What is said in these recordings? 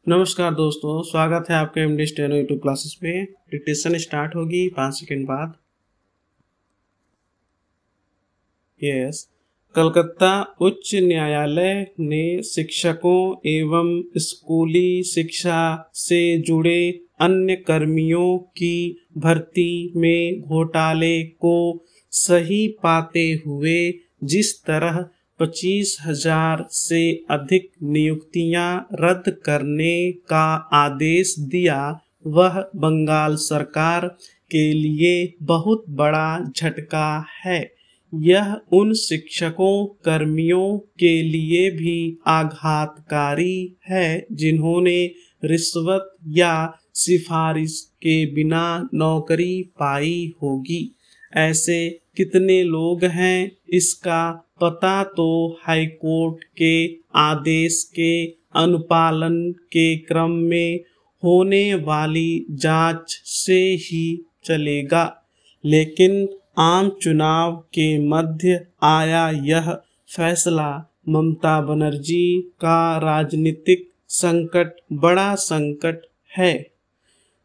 नमस्कार दोस्तों, स्वागत है आपके एमडी स्टेनो यूट्यूब क्लासेस पे। डिक्टेशन स्टार्ट होगी 5 सेकंड बाद। यस। कलकत्ता उच्च न्यायालय ने शिक्षकों एवं स्कूली शिक्षा से जुड़े अन्य कर्मियों की भर्ती में घोटाले को सही पाते हुए जिस तरह 25,000 से अधिक नियुक्तियां रद्द करने का आदेश दिया, वह बंगाल सरकार के लिए बहुत बड़ा झटका है। यह उन शिक्षकों कर्मियों के लिए भी आघातकारी है जिन्होंने रिश्वत या सिफारिश के बिना नौकरी पाई होगी। ऐसे कितने लोग हैं, इसका पता तो हाईकोर्ट के आदेश के अनुपालन के क्रम में होने वाली जांच से ही चलेगा। लेकिन आम चुनाव के मध्य आया यह फैसला ममता बनर्जी का राजनीतिक संकट बड़ा संकट है।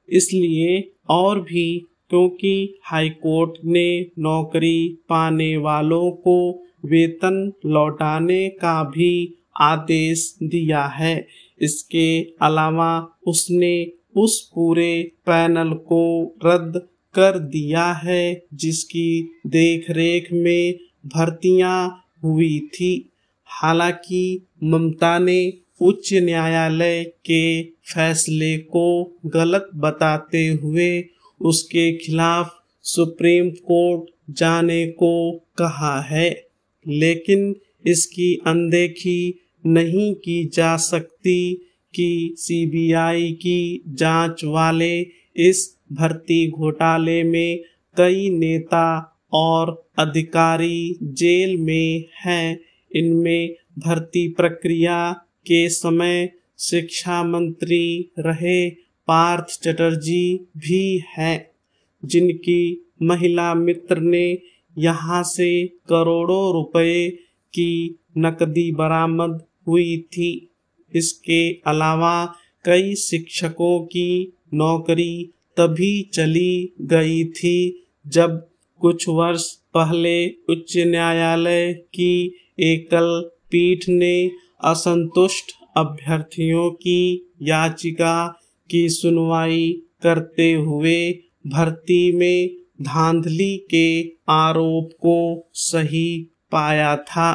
इसलिए और भी क्योंकि हाईकोर्ट ने नौकरी पाने वालों को वेतन लौटाने का भी आदेश दिया है। इसके अलावा उसने उस पूरे पैनल को रद्द कर दिया है जिसकी देखरेख में भर्तियां हुई थी। हालांकि ममता ने उच्च न्यायालय के फैसले को गलत बताते हुए उसके खिलाफ सुप्रीम कोर्ट जाने को कहा है, लेकिन इसकी अनदेखी नहीं की जा सकती कि सीबीआई की जांच वाले इस भर्ती घोटाले में कई नेता और अधिकारी जेल में हैं। इनमें भर्ती प्रक्रिया के समय शिक्षा मंत्री रहे पार्थ चटर्जी भी हैं, जिनकी महिला मित्र ने यहाँ से करोड़ों रुपए की नकदी बरामद हुई थी। इसके अलावा कई शिक्षकों की नौकरी तभी चली गई थी जब कुछ वर्ष पहले उच्च न्यायालय की एकल पीठ ने असंतुष्ट अभ्यर्थियों की याचिका की सुनवाई करते हुए भर्ती में धांधली के आरोप को सही पाया था।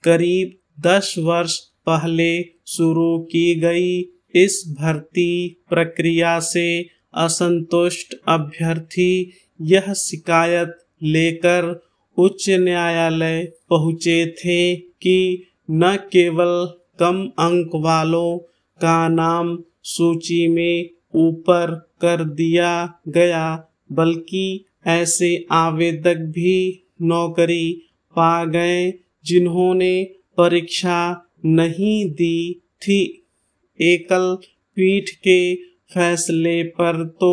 करीब 10 वर्ष पहले शुरू की गई इस भर्ती प्रक्रिया से असंतुष्ट अभ्यर्थी यह शिकायत लेकर उच्च न्यायालय पहुंचे थे कि न केवल कम अंक वालों का नाम सूची में ऊपर कर दिया गया, बल्कि ऐसे आवेदक भी नौकरी पा गए जिन्होंने परीक्षा नहीं दी थी। एकल पीठ के फैसले पर तो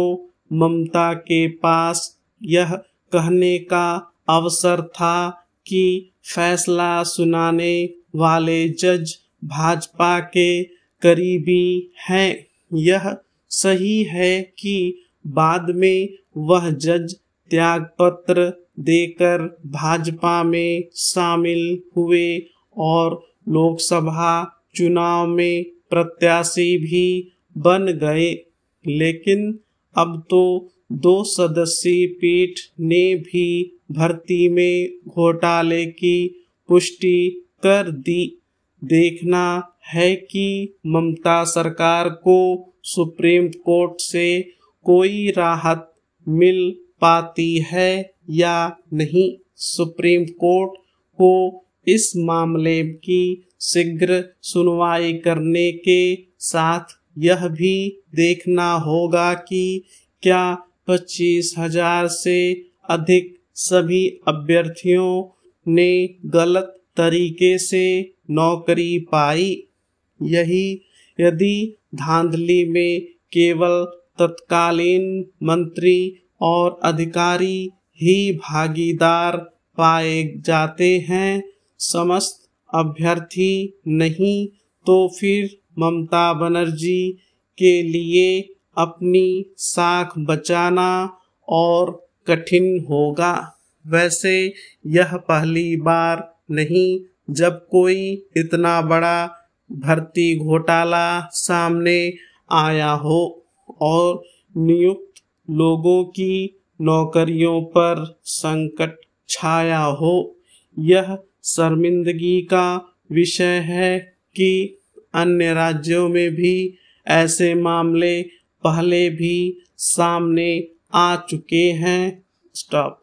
ममता के पास यह कहने का अवसर था कि फैसला सुनाने वाले जज भाजपा के करीबी हैं। यह सही है कि बाद में वह जज त्यागपत्र देकर भाजपा में शामिल हुए और लोकसभा चुनाव में प्रत्याशी भी बन गए। लेकिन अब तो 2 सदस्यीय पीठ ने भी भर्ती में घोटाले की पुष्टि कर दी। देखना है कि ममता सरकार को सुप्रीम कोर्ट से कोई राहत मिल पाती है या नहीं। सुप्रीम कोर्ट को इस मामले की शीघ्र सुनवाई करने के साथ यह भी देखना होगा कि क्या 25,000 से अधिक सभी अभ्यर्थियों ने गलत तरीके से नौकरी पाई। यही यदि धांधली में केवल तत्कालीन मंत्री और अधिकारी ही भागीदार पाए जाते हैं, समस्त अभ्यर्थी नहीं, तो फिर ममता बनर्जी के लिए अपनी साख बचाना और कठिन होगा। वैसे यह पहली बार नहीं जब कोई इतना बड़ा भर्ती घोटाला सामने आया हो और नियुक्त लोगों की नौकरियों पर संकट छाया हो। यह शर्मिंदगी का विषय है कि अन्य राज्यों में भी ऐसे मामले पहले भी सामने आ चुके हैं। स्टॉप।